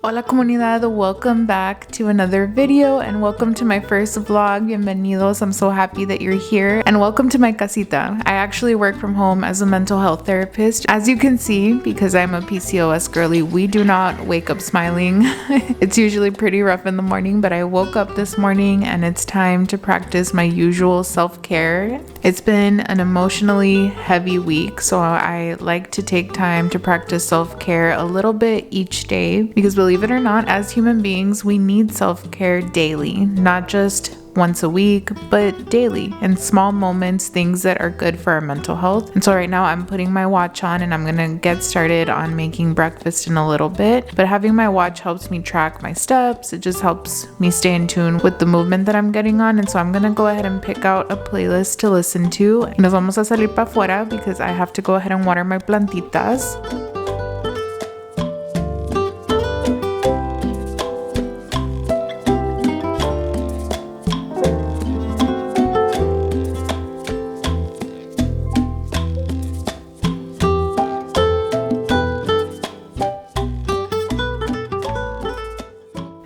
Hola comunidad, welcome back to another video and welcome to my first vlog. Bienvenidos, I'm so happy that you're here, and welcome to my casita. I actually work from home as a mental health therapist. As you can see, because I'm a PCOS girly, we do not wake up smiling. It's usually pretty rough in the morning, but I woke up this morning and it's time to practice my usual self-care. It's been an emotionally heavy week, so I like to take time to practice self-care a little bit each day, because believe it or not, as human beings, we need self-care daily, not just once a week, but daily, in small moments, things that are good for our mental health. And so right now I'm putting my watch on and I'm gonna get started on making breakfast in a little bit. But having my watch helps me track my steps. It just helps me stay in tune with the movement that I'm getting on. And so I'm gonna go ahead and pick out a playlist to listen to. Nos vamos a salir para afuera because I have to go ahead and water my plantitas.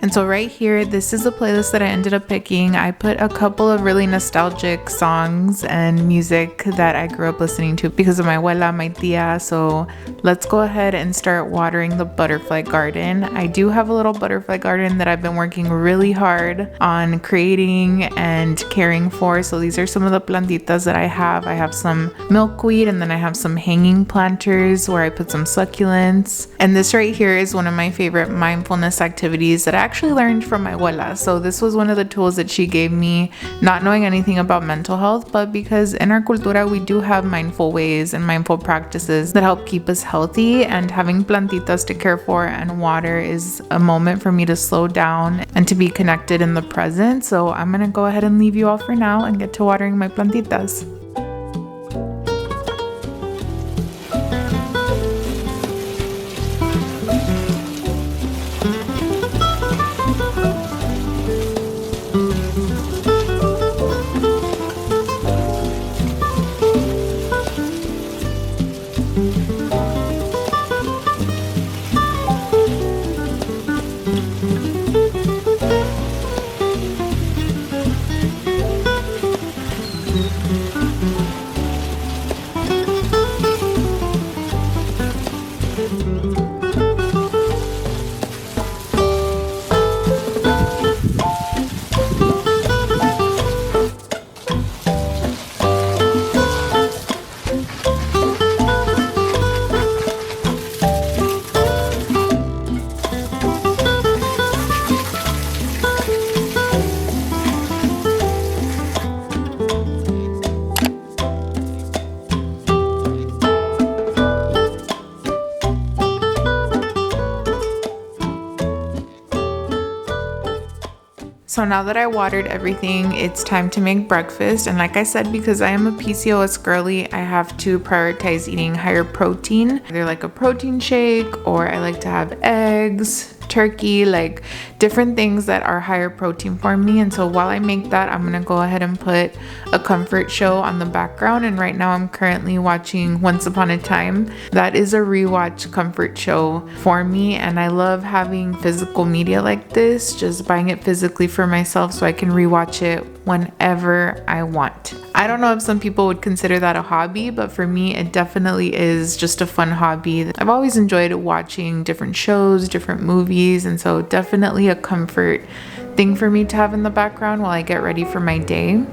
And so right here, this is a playlist that I ended up picking. I put a couple of really nostalgic songs and music that I grew up listening to because of my abuela, my tia. So let's go ahead and start watering the butterfly garden. I do have a little butterfly garden that I've been working really hard on creating and caring for. So these are some of the plantitas that I have. I have some milkweed and then I have some hanging planters where I put some succulents. And this right here is one of my favorite mindfulness activities that I actually learned from my abuela. So this was one of the tools that she gave me, not knowing anything about mental health, but because in our cultura we do have mindful ways and mindful practices that help keep us healthy, and having plantitas to care for and water is a moment for me to slow down and to be connected in the present. So I'm gonna go ahead and leave you all for now and get to watering my plantitas. So now that I watered everything, it's time to make breakfast. And like I said, because I am a PCOS girly, I have to prioritize eating higher protein. Either like a protein shake, or I like to have eggs, turkey, like different things that are higher protein for me. And so while I make that, I'm gonna go ahead and put a comfort show on the background. And right now I'm currently watching Once Upon a Time. That is a rewatch comfort show for me, and I love having physical media like this, just buying it physically for myself so I can rewatch it whenever I want. I don't know if some people would consider that a hobby, but for me it definitely is just a fun hobby. I've always enjoyed watching different shows, different movies, and so definitely a comfort thing for me to have in the background while I get ready for my day.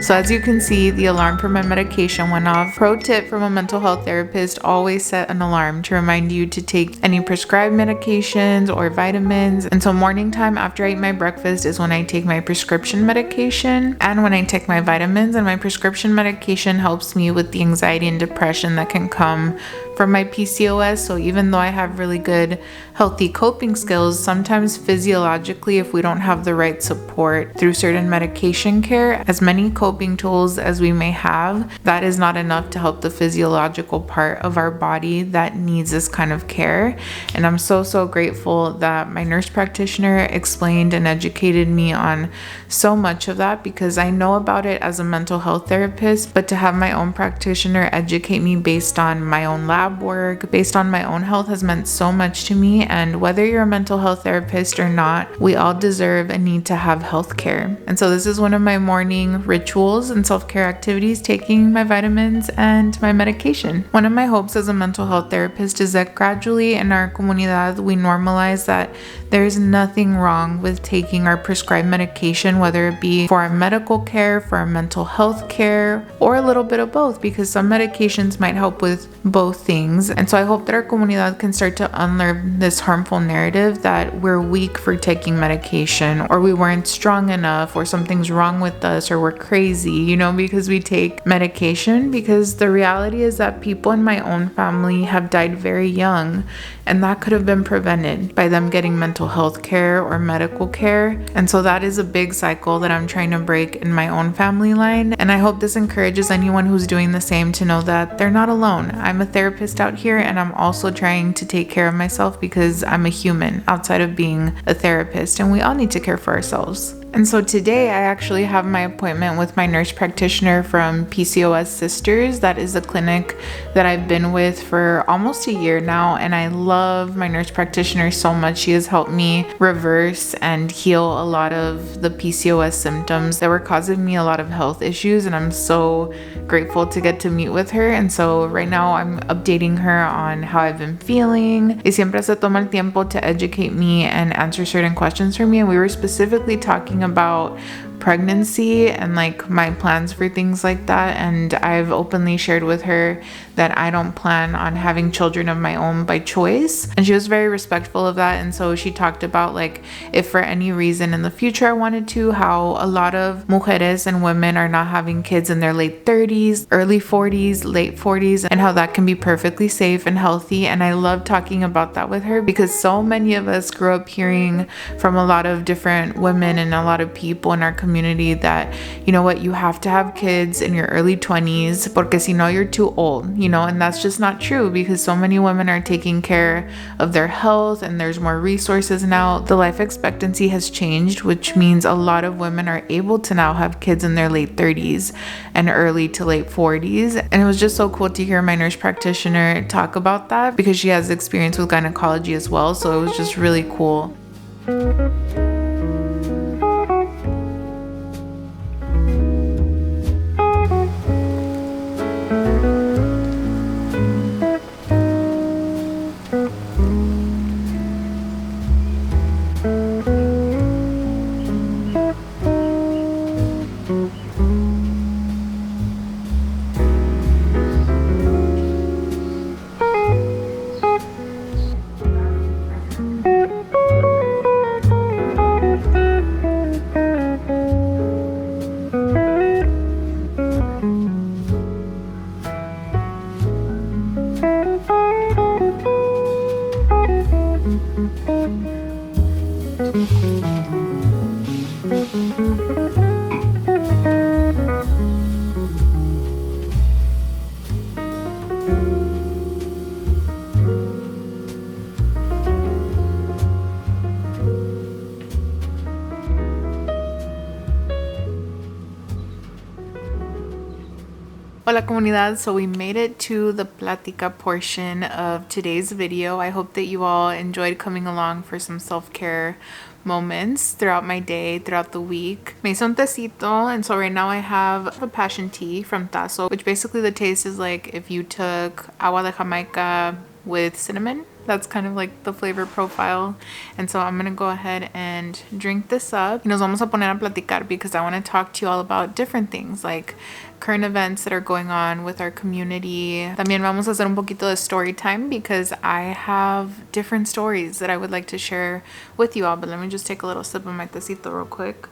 So as you can see, the alarm for my medication went off. Pro tip from a mental health therapist, always set an alarm to remind you to take any prescribed medications or vitamins. And so morning time after I eat my breakfast is when I take my prescription medication and when I take my vitamins. And my prescription medication helps me with the anxiety and depression that can come from my PCOS. So even though I have really good healthy coping skills, sometimes physiologically, if we don't have the right support through certain medication care, as many coping tools as we may have, that is not enough to help the physiological part of our body that needs this kind of care. And I'm so grateful that my nurse practitioner explained and educated me on so much of that, because I know about it as a mental health therapist, but to have my own practitioner educate me based on my own lab work, based on my own health, has meant so much to me. And whether you're a mental health therapist or not, we all deserve and need to have health care. And so this is one of my morning rituals and self-care activities, taking my vitamins and my medication. One of my hopes as a mental health therapist is that gradually in our comunidad, we normalize that there's nothing wrong with taking our prescribed medication, whether it be for our medical care, for our mental health care, or a little bit of both, because some medications might help with both things. And so I hope that our comunidad can start to unlearn this harmful narrative that we're weak for taking medication, or we weren't strong enough, or something's wrong with us, or we're crazy, because we take medication. Because the reality is that people in my own family have died very young, and that could have been prevented by them getting mental health care or medical care. And so that is a big cycle that I'm trying to break in my own family line. And I hope this encourages anyone who's doing the same to know that they're not alone. I'm a therapist out here, and I'm also trying to take care of myself because I'm a human outside of being a therapist, and we all need to care for ourselves. And so today I actually have my appointment with my nurse practitioner from PCOS Sisters. That is a clinic that I've been with for almost a year now, and I love my nurse practitioner so much. She has helped me reverse and heal a lot of the PCOS symptoms that were causing me a lot of health issues, and I'm so grateful to get to meet with her. And so right now I'm updating her on how I've been feeling. Y siempre se toma el tiempo to educate me and answer certain questions for me, and we were specifically talking about pregnancy and like my plans for things like that. And I've openly shared with her that I don't plan on having children of my own by choice, and she was very respectful of that. And so she talked about like if for any reason in the future I wanted to, how a lot of mujeres and women are not having kids in their late 30s, early 40s, late 40s, and how that can be perfectly safe and healthy. And I love talking about that with her, because so many of us grew up hearing from a lot of different women and a lot of people in our community that, you know what, you have to have kids in your early 20s porque si no you're too old, and that's just not true, because so many women are taking care of their health and there's more resources now. The life expectancy has changed, which means a lot of women are able to now have kids in their late 30s and early to late 40s. And it was just so cool to hear my nurse practitioner talk about that, because she has experience with gynecology as well. So it was just really cool. Hola comunidad, so we made it to the plática portion of today's video. I hope that you all enjoyed coming along for some self-care moments throughout my day, throughout the week. Me hice un tecito, and so right now I have a passion tea from Tazo, which basically the taste is like if you took agua de Jamaica with cinnamon. That's kind of like the flavor profile. And so I'm gonna go ahead and drink this up. Y nos vamos a poner a platicar because I want to talk to you all about different things like current events that are going on with our community. También vamos a hacer un poquito de story time because I have different stories that I would like to share with you all. But let me just take a little sip of my tecito real quick.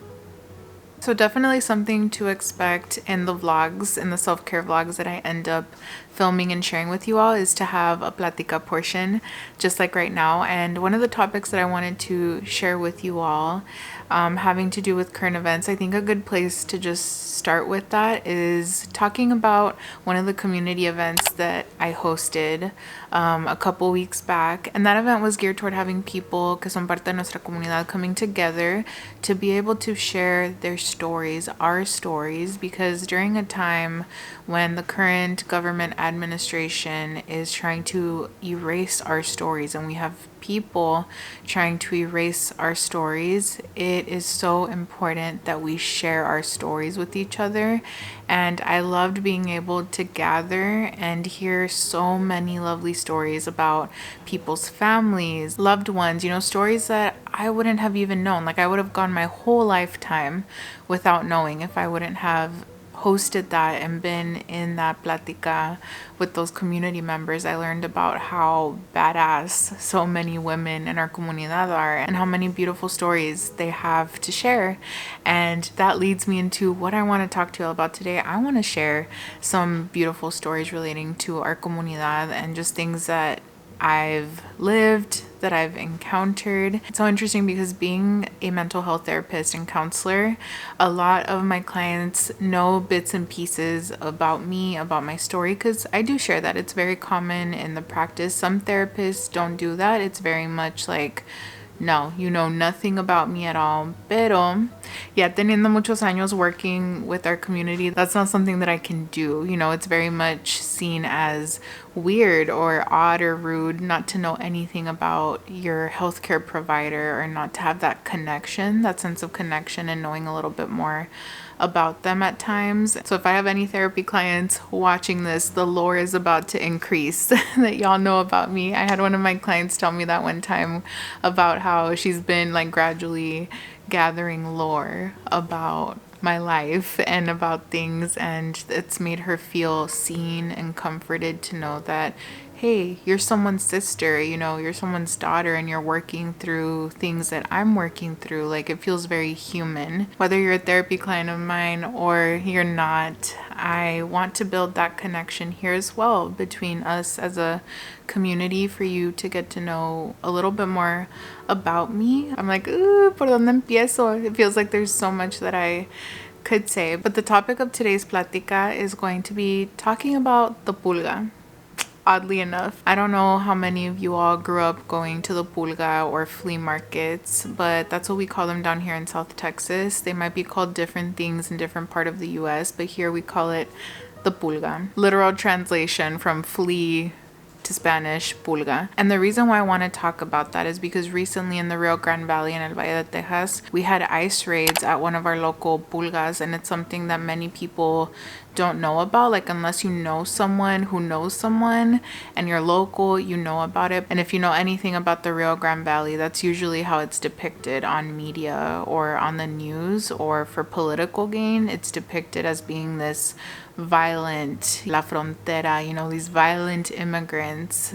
So definitely something to expect in the vlogs, in the self-care vlogs that I end up filming and sharing with you all, is to have a platica portion, just like right now. And one of the topics that I wanted to share with you all, having to do with current events, I think a good place to just start with that is talking about one of the community events that I hosted a couple weeks back. And that event was geared toward having people que son parte de nuestra comunidad coming together to be able to share their stories, our stories, because during a time when the current government administration is trying to erase our stories and we have people trying to erase our stories, it is so important that we share our stories with each other. And I loved being able to gather and hear so many lovely stories about people's families, loved ones, stories that I wouldn't have even known. Like I would have gone my whole lifetime without knowing if I wouldn't have hosted that and been in that platica with those community members. I learned about how badass so many women in our comunidad are and how many beautiful stories they have to share. And that leads me into what I want to talk to you about today. I want to share some beautiful stories relating to our comunidad and just things that I've lived, that I've encountered. It's so interesting because being a mental health therapist and counselor, a lot of my clients know bits and pieces about me, about my story, because I do share that. It's very common in the practice. Some therapists don't do that. It's very much like, no, you know nothing about me at all. Pero ya teniendo muchos años working with our community, that's not something that I can do. It's very much seen as weird or odd or rude not to know anything about your healthcare provider or not to have that connection, that sense of connection and knowing a little bit more about them at times. So if I have any therapy clients watching this, the lore is about to increase that y'all know about me. I had one of my clients tell me that one time about how she's been like gradually gathering lore about my life and about things, and it's made her feel seen and comforted to know that, hey, you're someone's sister, you're someone's daughter, and you're working through things that I'm working through. Like, it feels very human. Whether you're a therapy client of mine or you're not, I want to build that connection here as well between us as a community for you to get to know a little bit more about me. I'm like, ooh, ¿por dónde empiezo? It feels like there's so much that I could say. But the topic of today's plática is going to be talking about the pulga. Oddly enough, I don't know how many of you all grew up going to the pulga or flea markets, but that's what we call them down here in South Texas. They might be called different things in different part of the US, but here we call it the pulga. Literal translation from flea to Spanish, pulga. And the reason why I want to talk about that is because recently in the Rio Grande Valley in El Valle de Texas, we had ice raids at one of our local pulgas, and it's something that many people don't know about. Like, unless you know someone who knows someone and you're local, you know about it. And if you know anything about the Rio Grande Valley, that's usually how it's depicted on media or on the news, or for political gain, it's depicted as being this violent la frontera, these violent immigrants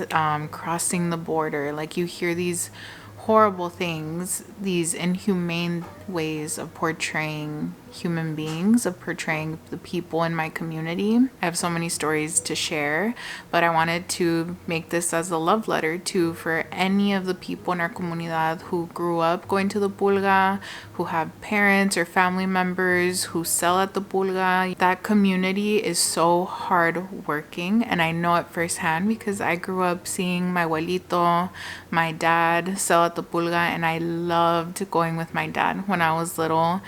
crossing the border. Like, you hear these horrible things, these inhumane ways of portraying human beings, of portraying the people in my community. I have so many stories to share, but I wanted to make this as a love letter too for any of the people in our comunidad who grew up going to the pulga, who have parents or family members who sell at the pulga. That community is so hard working, and I know it firsthand because I grew up seeing my abuelito, my dad sell at the pulga, and I loved going with my dad when I was little.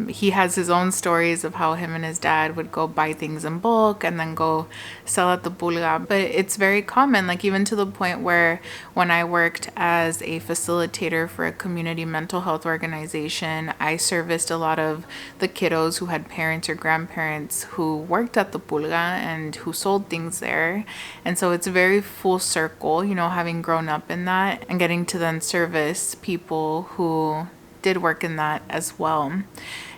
He has his own stories of how him and his dad would go buy things in bulk and then go sell at the pulga. But it's very common, like even to the point where when I worked as a facilitator for a community mental health organization, I serviced a lot of the kiddos who had parents or grandparents who worked at the pulga and who sold things there. And so it's very full circle, you know, having grown up in that and getting to then service people who did work in that as well.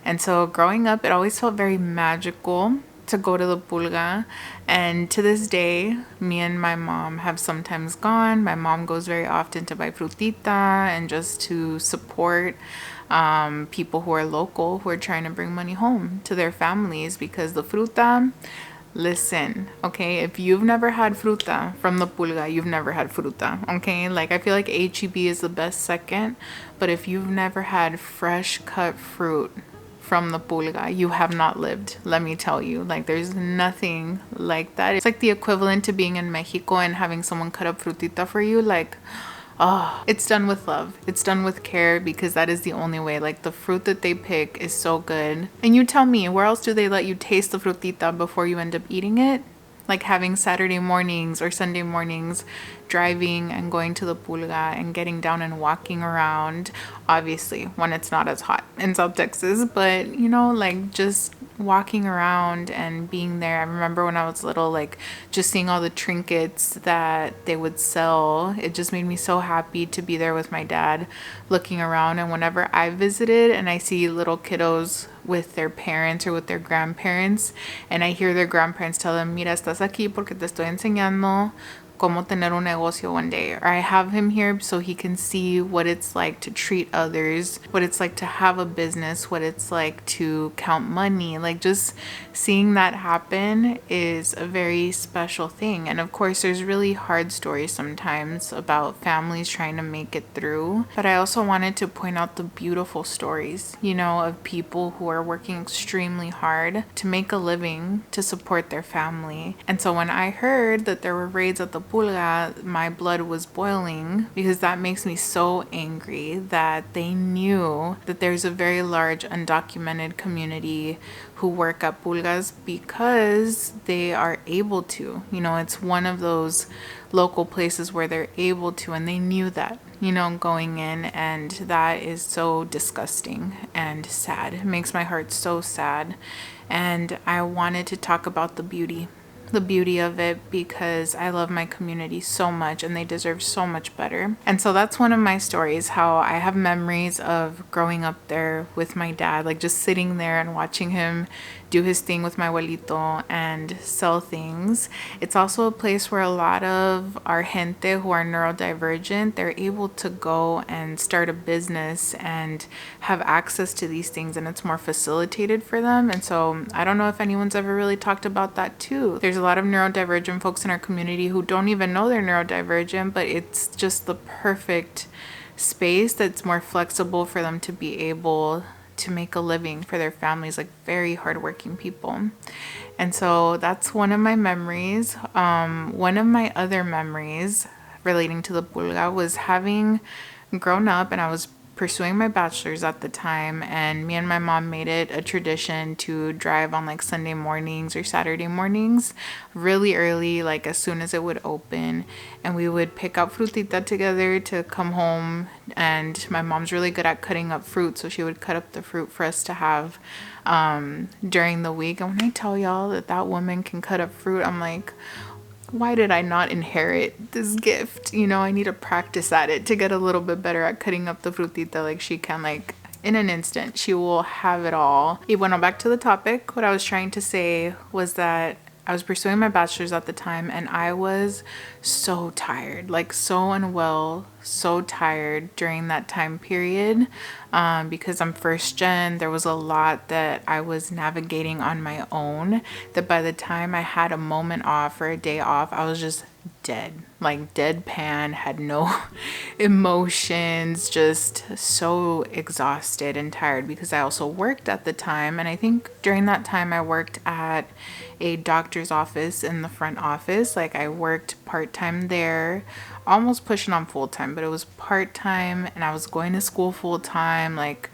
And so growing up, it always felt very magical to go to the pulga. And to this day, me and my mom have sometimes gone. My mom goes very often to buy frutita and just to support people who are local, who are trying to bring money home to their families, because the fruta, listen, okay, if you've never had fruta from the pulga, you've never had fruta, okay? Like, I feel like H-E-B is the best second, but if you've never had fresh cut fruit from the pulga, you have not lived, let me tell you. Like, there's nothing like that. It's like the equivalent to being in Mexico and having someone cut up frutita for you. Like, oh, it's done with love. It's done with care, because that is the only way. Like, the fruit that they pick is so good. And you tell me, where else do they let you taste the frutita before you end up eating it? Like having Saturday mornings or Sunday mornings, driving and going to the pulga and getting down and walking around, obviously when it's not as hot in South Texas, but you know, like just walking around and being there. I remember when I was little, like just seeing all the trinkets that they would sell. It just made me so happy to be there with my dad looking around. And whenever I visited and I see little kiddos with their parents or with their grandparents, and I hear their grandparents tell them, mira, estás aquí porque te estoy enseñando cómo tener un negocio one day. Or I have him here so he can see what it's like to treat others, what it's like to have a business, what it's like to count money. Like, just seeing that happen is a very special thing. And of course, there's really hard stories sometimes about families trying to make it through. But I also wanted to point out the beautiful stories, you know, of people who are working extremely hard to make a living to support their family. And so when I heard that there were raids at the pulga, my blood was boiling, because that makes me so angry that they knew that there's a very large undocumented community who work at pulgas because they are able to. You know, it's one of those local places where they're able to, and they knew that, you know, going in, and that is so disgusting and sad. It makes my heart so sad. And I wanted to talk about the beauty of it, because I love my community so much and they deserve so much better. And so that's one of my stories, how I have memories of growing up there with my dad, like just sitting there and watching him do his thing with my abuelito and sell things. It's also a place where a lot of our gente who are neurodivergent, they're able to go and start a business and have access to these things, and it's more facilitated for them. And so I don't know if anyone's ever really talked about that too. There's a lot of neurodivergent folks in our community who don't even know they're neurodivergent, but it's just the perfect space that's more flexible for them to be able to make a living for their families, like very hardworking people. And so that's one of my memories. One of my other memories relating to the pulga was having grown up, and I was pursuing my bachelor's at the time, and me and my mom made it a tradition to drive on like Sunday mornings or Saturday mornings really early, like as soon as it would open, and we would pick up frutita together to come home. And my mom's really good at cutting up fruit, so she would cut up the fruit for us to have during the week. And when I tell y'all that that woman can cut up fruit, I'm like, why did I not inherit this gift? You know, I need to practice at it to get a little bit better at cutting up the frutita like she can. Like, in an instant, she will have it all. Y bueno, back to the topic. What I was trying to say was that I was pursuing my bachelor's at the time, and I was so tired, like so unwell, so tired during that time period, because I'm first gen. There was a lot that I was navigating on my own, that by the time I had a moment off or a day off, I was just dead, like deadpan, had no emotions, just so exhausted and tired, because I also worked at the time. And I think during that time I worked at a doctor's office in the front office. Like, I worked part-time there, almost pushing on full-time, but it was part-time, and I was going to school full-time. Like,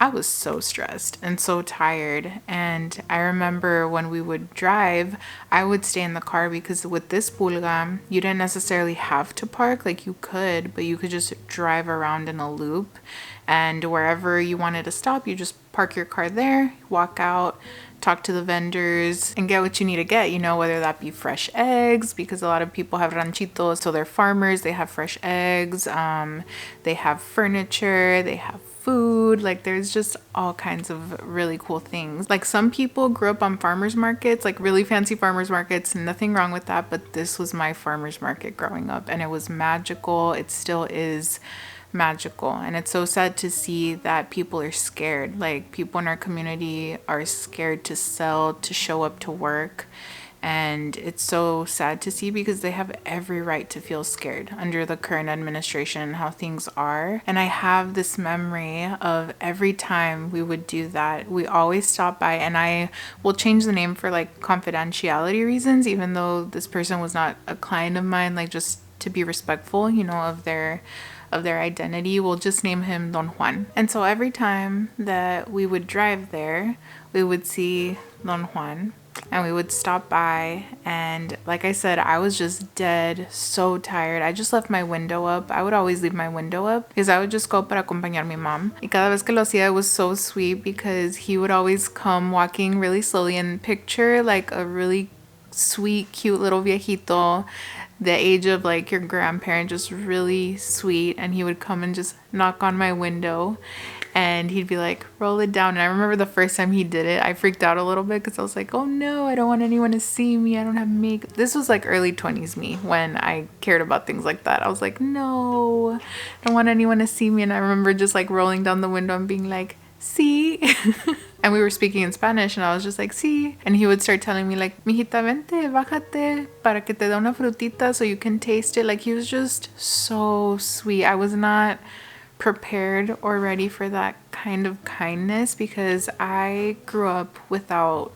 I was so stressed and so tired. And I remember when we would drive, I would stay in the car because with this pulga, you didn't necessarily have to park. Like you could, but you could just drive around in a loop. And wherever you wanted to stop, you just park your car there, walk out, talk to the vendors, and get what you need to get, whether that be fresh eggs, because a lot of people have ranchitos, so they're farmers, they have fresh eggs, they have furniture, they have food. Like there's just all kinds of really cool things. Like some people grew up on farmers markets, like really fancy farmers markets, nothing wrong with that, but this was my farmers market growing up, and it was magical. It still is magical, and it's so sad to see that people are scared. Like people in our community are scared to sell, to show up to work, and it's so sad to see because they have every right to feel scared under the current administration and how things are. And I have this memory of every time we would do that, we always stop by, and I will change the name for like confidentiality reasons, even though this person was not a client of mine, like just to be respectful, of their identity. We'll just name him Don Juan. And so every time that we would drive there, we would see Don Juan and we would stop by. And like I said, I was just dead, so tired. I just left my window up. I would always leave my window up because I would just go para acompañar mi mom. Y cada vez que lo hacía, it was so sweet because he would always come walking really slowly and picture like a really sweet, cute little viejito, the age of like your grandparent, just really sweet. And he would come and just knock on my window and he'd be like, roll it down. And I remember the first time he did it, I freaked out a little bit because I was like, oh no, I don't want anyone to see me. I don't have makeup. This was like early 20s me when I cared about things like that. I was like, no, I don't want anyone to see me. And I remember just like rolling down the window and being like, see. And we were speaking in Spanish and I was just like, sí. And he would start telling me like, mijita, vente, bájate para que te dé una frutita so you can taste it. Like he was just so sweet. I was not prepared or ready for that kind of kindness because I grew up without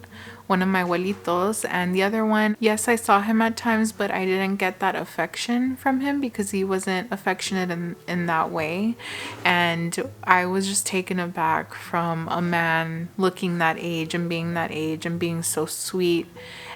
one of my abuelitos, and the other one, yes, I saw him at times, but I didn't get that affection from him because he wasn't affectionate in that way. And I was just taken aback from a man looking that age and being so sweet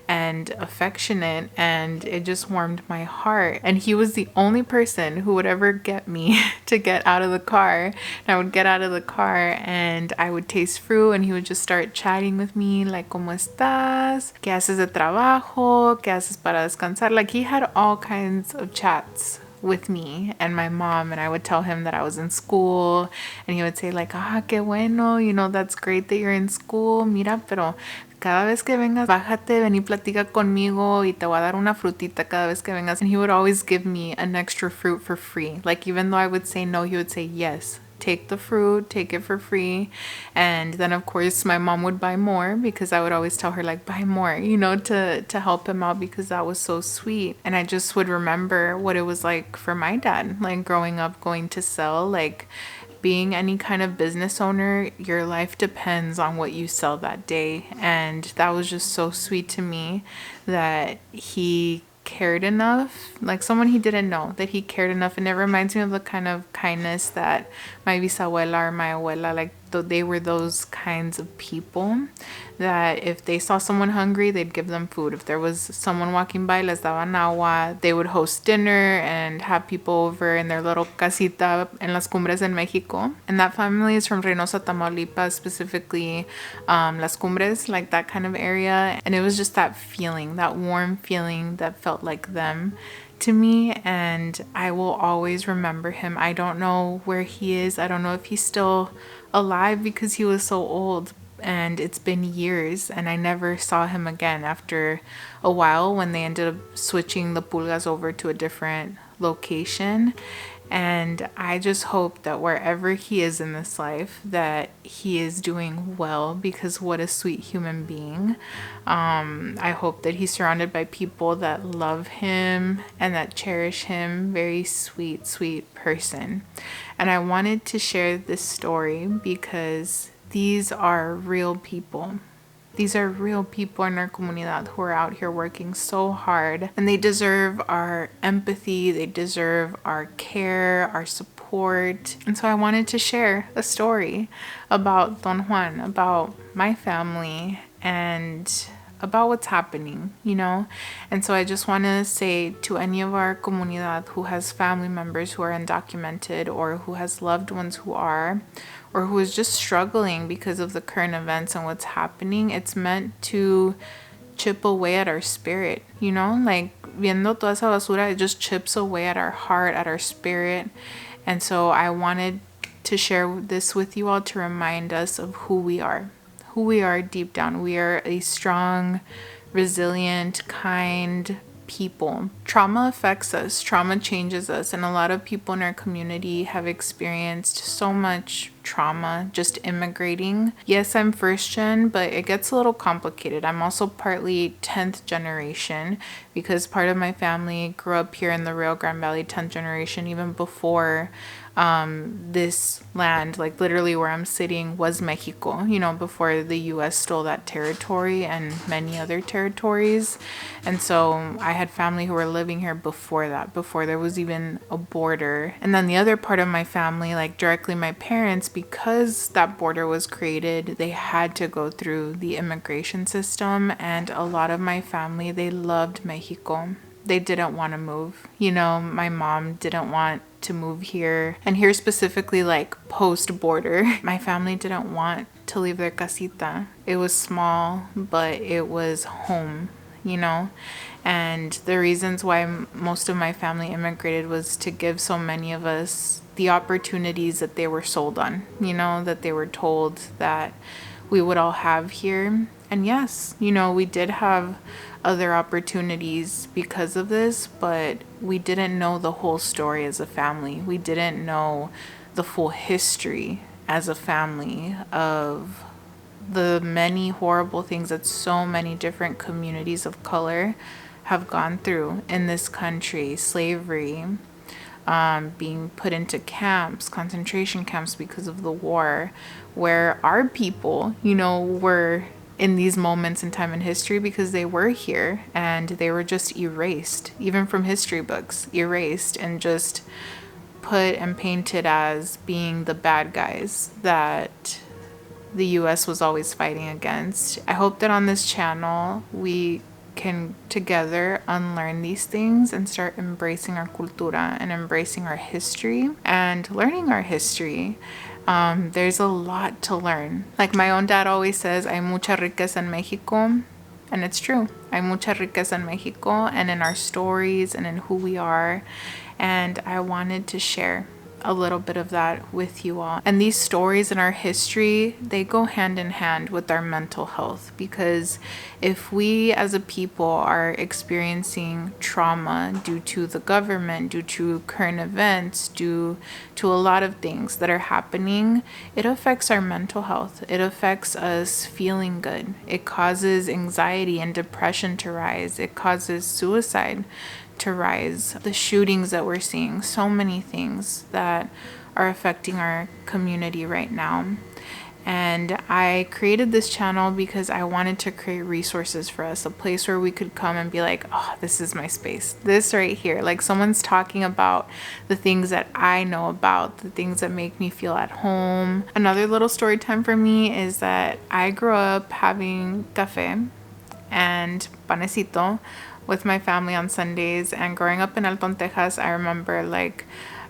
and affectionate, and it just warmed my heart. And he was the only person who would ever get me to get out of the car. And I would get out of the car and I would taste fruit and he would just start chatting with me like, ¿cómo estás? ¿Qué haces de trabajo? ¿Qué haces para descansar? Like he had all kinds of chats with me and my mom, and I would tell him that I was in school and he would say like, qué bueno, that's great that you're in school, mira, pero cada vez que vengas, bájate, ven y platica conmigo y te voy a dar una frutita cada vez que vengas. And he would always give me an extra fruit for free. Like even though I would say no, he would say yes. Take the fruit, take it for free. And then of course my mom would buy more because I would always tell her like, buy more, to help him out because that was so sweet. And I just would remember what it was like for my dad, like growing up, going to sell, like being any kind of business owner, your life depends on what you sell that day. And that was just so sweet to me that he cared enough, like someone he didn't know, that he cared enough. And it reminds me of the kind of kindness that my bisabuela or my abuela, like they were those kinds of people that if they saw someone hungry, they'd give them food. If there was someone walking by, les daban agua. They would host dinner and have people over in their little casita en las Cumbres en Mexico. And that family is from Reynosa, Tamaulipas, specifically Las Cumbres, like that kind of area. And it was just that feeling, that warm feeling that felt like them to me, and I will always remember him. I don't know where he is. I don't know if he's still alive because he was so old, and it's been years, and I never saw him again after a while when they ended up switching the pulgas over to a different location. And I just hope that wherever he is in this life, that he is doing well, because what a sweet human being. I hope that he's surrounded by people that love him and that cherish him. Very sweet, sweet person. And I wanted to share this story because these are real people. These are real people in our comunidad who are out here working so hard, and they deserve our empathy, they deserve our care, our support, support. And so I wanted to share a story about Don Juan, about my family, and about what's happening, you know? And so I just want to say to any of our comunidad who has family members who are undocumented, or who has loved ones who are, or who is just struggling because of the current events and what's happening, it's meant to chip away at our spirit, you know? Like, viendo toda esa basura, it just chips away at our heart, at our spirit. And so I wanted to share this with you all to remind us of who we are deep down. We are a strong, resilient, kind people. Trauma affects us, trauma changes us, and a lot of people in our community have experienced so much trauma just immigrating. Yes, I'm first gen, but it gets a little complicated. I'm also partly 10th generation because part of my family grew up here in the Rio Grande Valley, 10th generation, even before this land, like literally where I'm sitting, was Mexico, you know, before the US stole that territory and many other territories. And so I had family who were living here before that, before there was even a border. And then the other part of my family, like directly my parents, because that border was created, they had to go through the immigration system. And a lot of my family, they loved Mexico. They didn't want to move. You know, my mom didn't want to move here. And here specifically, like post-border, my family didn't want to leave their casita. It was small, but it was home, you know? And the reasons why most of my family immigrated was to give so many of us the opportunities that they were sold on, you know, that they were told that we would all have here. And yes, you know, we did have other opportunities because of this, but we didn't know the whole story as a family. We didn't know the full history as a family of the many horrible things that so many different communities of color have gone through in this country. Slavery, being put into camps, concentration camps because of the war, where our people, you know, were in these moments in time in history because they were here and they were just erased, even from history books, erased and just put and painted as being the bad guys that the US was always fighting against. I hope that on this channel we can together unlearn these things and start embracing our cultura and embracing our history and learning our history. There's a lot to learn. Like my own dad always says, hay mucha riqueza en Mexico. And it's true. Hay mucha riqueza en Mexico and in our stories and in who we are. And I wanted to share a little bit of that with you all. And these stories in our history, they go hand in hand with our mental health, because if we as a people are experiencing trauma due to the government, due to current events, due to a lot of things that are happening, it affects our mental health. It affects us feeling good. It causes anxiety and depression to rise. It causes suicide to rise. The shootings that we're seeing, so many things that are affecting our community right now. And I created this channel because I wanted to create resources for us, a place where we could come and be like, oh, this is my space. This right here, like someone's talking about the things that I know about, the things that make me feel at home. Another little story time for me is that I grew up having café and panecito with my family on Sundays. And growing up in Alton, Texas, I remember like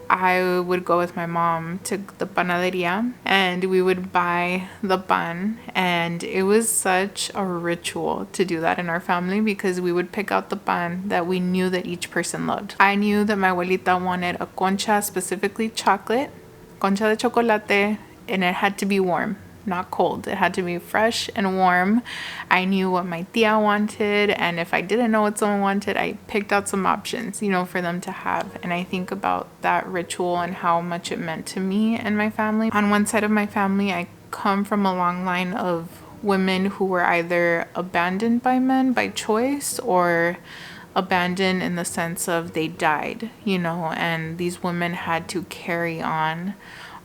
I would go with my mom to the panaderia and we would buy the pan, and it was such a ritual to do that in our family because we would pick out the pan that we knew that each person loved. I knew that my abuelita wanted a concha, specifically chocolate, concha de chocolate, and it had to be warm, not cold. It had to be fresh and warm. I knew what my tia wanted, and if I didn't know what someone wanted, I picked out some options, you know, for them to have. And I think about that ritual and how much it meant to me and my family. On one side of my family, I come from a long line of women who were either abandoned by men by choice or abandoned in the sense of they died, you know, and these women had to carry on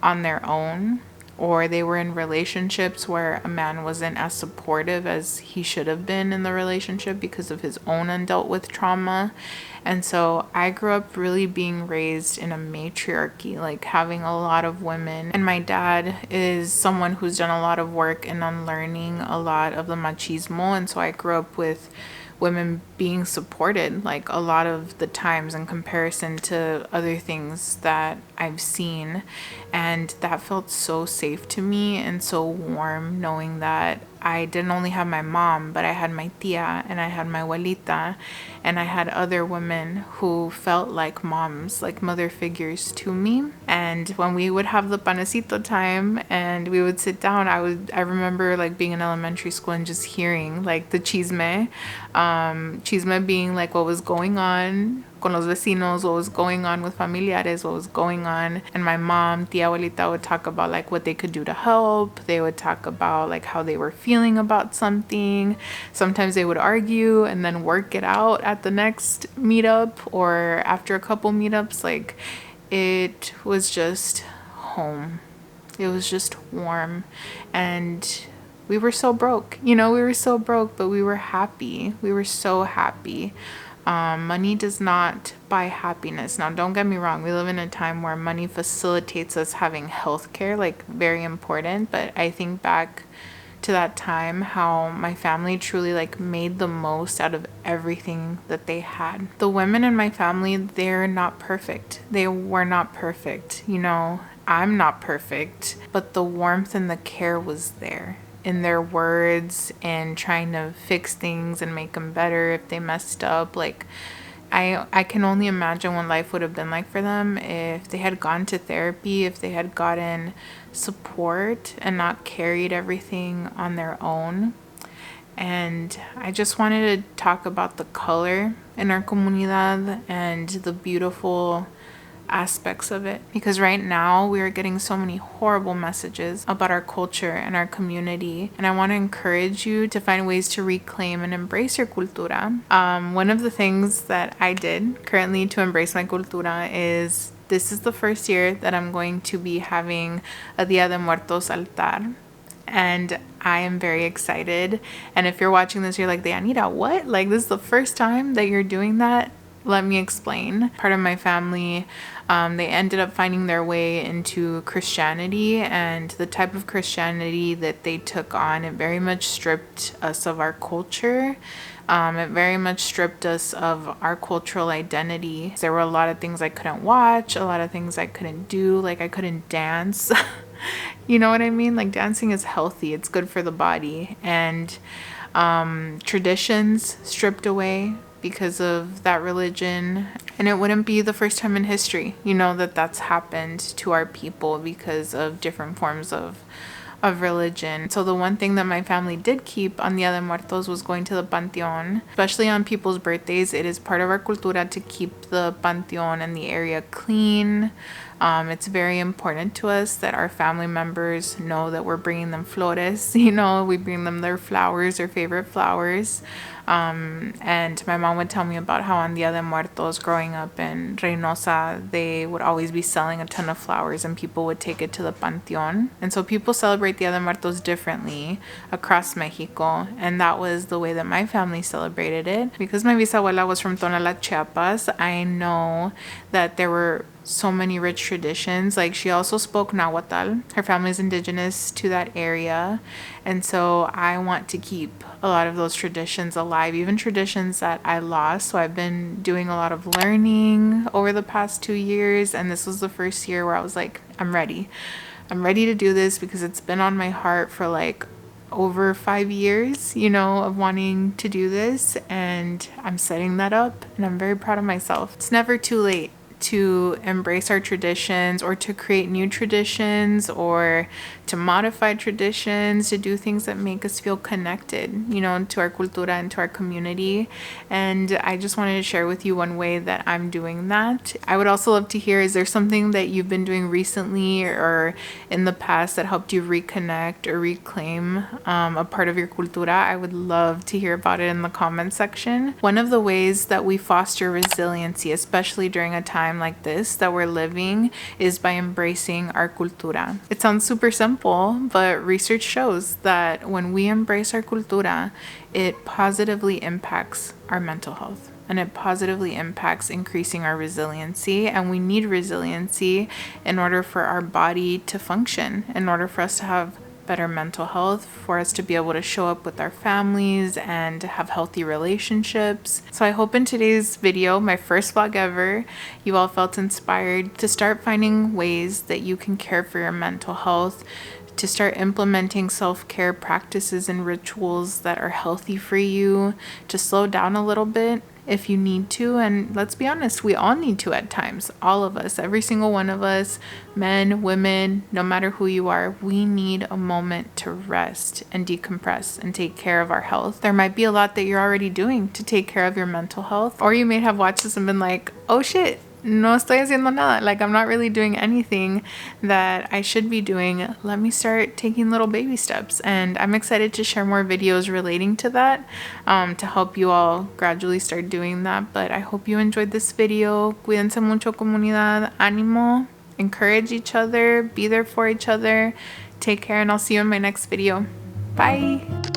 their own. Or they were in relationships where a man wasn't as supportive as he should have been in the relationship because of his own undealt with trauma. And so I grew up really being raised in a matriarchy, like having a lot of women. And my dad is someone who's done a lot of work in unlearning a lot of the machismo. And so I grew up with women being supported like a lot of the times in comparison to other things that I've seen. And that felt so safe to me and so warm, knowing that I didn't only have my mom, but I had my tia and I had my abuelita, and I had other women who felt like moms, like mother figures to me. And when we would have the panecito time and we would sit down, I remember like being in elementary school and just hearing like the chisme, chisme being like what was going on con los vecinos, what was going on with familiares, what was going on. And my mom, tia abuelita, would talk about like what they could do to help. They would talk about like how they were feeling about something. Sometimes they would argue and then work it out at the next meetup or after a couple meetups. Like, it was just home. It was just warm. And we were so broke, we were so broke, but we were happy. We were so happy. Money does not buy happiness. Now, don't get me wrong. We live in a time where money facilitates us having healthcare, like very important. But I think back to that time, how my family truly like made the most out of everything that they had. The women in my family, they're not perfect. They were not perfect. I'm not perfect, but the warmth and the care was there in their words and trying to fix things and make them better if they messed up. Like, I can only imagine what life would have been like for them if they had gone to therapy, if they had gotten support and not carried everything on their own. And I just wanted to talk about the color in our comunidad and the beautiful aspects of it, because right now we are getting so many horrible messages about our culture and our community, and I want to encourage you to find ways to reclaim and embrace your cultura. One of the things that I did currently to embrace my cultura is this is the first year that I'm going to be having a Dia de Muertos altar. And I am very excited. And if you're watching this, you're like, Dianita, what? Like, this is the first time that you're doing that? Let me explain. Part of my family, they ended up finding their way into Christianity, and the type of Christianity that they took on, it very much stripped us of our culture. It very much stripped us of our cultural identity. There were a lot of things I couldn't watch, a lot of things I couldn't do, like I couldn't dance. You know what I mean? Like, dancing is healthy, it's good for the body. And traditions stripped away because of that religion. And it wouldn't be the first time in history, that that's happened to our people because of different forms of religion. So the one thing that my family did keep on Dia de Muertos was going to the Panteon. Especially on people's birthdays, it is part of our cultura to keep the Panteon and the area clean. It's very important to us that our family members know that we're bringing them flores. We bring them their flowers, their favorite flowers. And my mom would tell me about how on Dia de Muertos growing up in Reynosa, they would always be selling a ton of flowers and people would take it to the Panteon. And so people celebrate Dia de Muertos differently across Mexico. And that was the way that my family celebrated it. Because my bisabuela was from Tonalá, Chiapas, I know that there were so many rich traditions. Like, she also spoke Nahuatl. Her family is indigenous to that area. And so I want to keep a lot of those traditions alive, even traditions that I lost. So I've been doing a lot of learning over the past 2 years. And this was the first year where I was like, I'm ready. I'm ready to do this because it's been on my heart for like over 5 years, of wanting to do this. And I'm setting that up and I'm very proud of myself. It's never too late to embrace our traditions or to create new traditions or to modify traditions, to do things that make us feel connected, to our cultura and to our community. And I just wanted to share with you one way that I'm doing that. I would also love to hear, is there something that you've been doing recently or in the past that helped you reconnect or reclaim a part of your cultura? I would love to hear about it in the comment section. One of the ways that we foster resiliency, especially during a time like this that we're living, is by embracing our cultura. It sounds super simple, but research shows that when we embrace our cultura, it positively impacts our mental health. and it positively impacts increasing our resiliency. And we need resiliency in order for our body to function, in order for us to have better mental health, for us to be able to show up with our families and have healthy relationships. So I hope in today's video, my first vlog ever, you all felt inspired to start finding ways that you can care for your mental health, to start implementing self-care practices and rituals that are healthy for you, to slow down a little bit if you need to. And let's be honest, we all need to at times. All of us, every single one of us, men, women, no matter who you are, we need a moment to rest and decompress and take care of our health. There might be a lot that you're already doing to take care of your mental health, or you may have watched this and been like, oh shit, no estoy haciendo nada. Like, I'm not really doing anything that I should be doing. Let me start taking little baby steps. And I'm excited to share more videos relating to that, to help you all gradually start doing that. But I hope you enjoyed this video. Cuídense mucho, comunidad. Ánimo. Encourage each other. Be there for each other. Take care, and I'll see you in my next video. Bye.